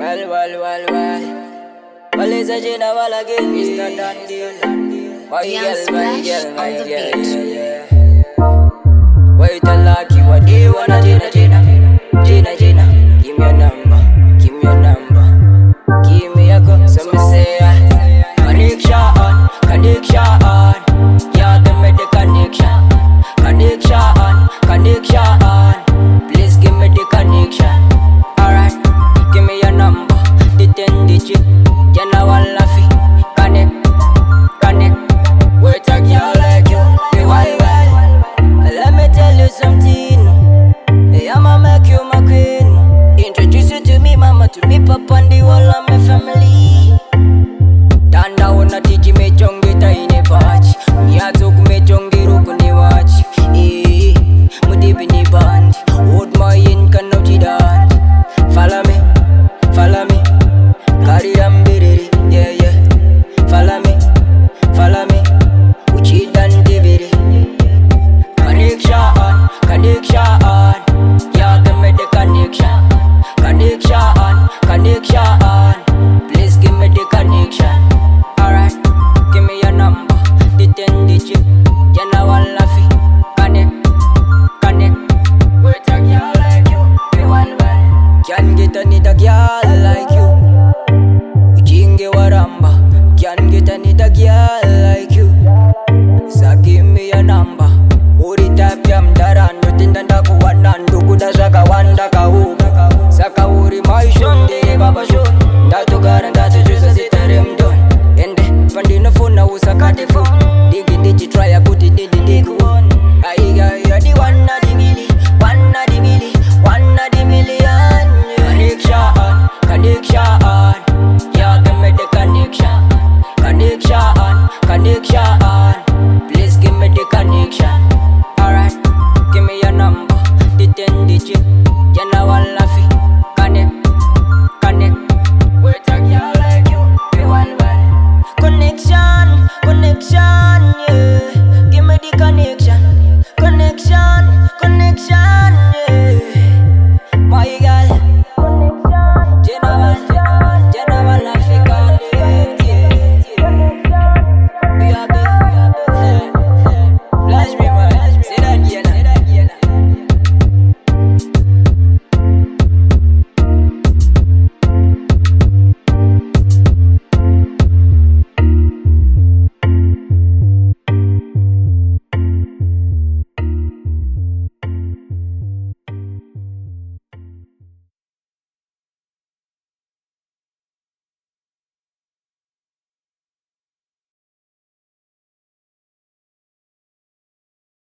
Well, it's a Gina Wall again, Mr. Dandy. My girl, my girl. Wait a lucky, what do you wanna, Gina? Gina, give me your number, give me a call, so me say, connection, yeah, give me the connection, please give me the connection. Alright, give me your number, the 10 digit, you know I love it. Connect, wait a girl like you, be wild. Let me tell you something, I'ma make you my queen. Introduce you to me mama, to me papa and the whole of my family. Tanda una tiji me chonge taine patch, ya took me chonge ruku ni watch. Mudibi ni band, hold my in can no jidan. Follow me, carry ambiri, yeah. Follow me, uchi dan diviri. Connection, yeah, give me the connection, please give me the connection. Alright, give me your number, the 10 digit, you know I love it. Connect, wait a girl like you, be one. Can't get another girl like you.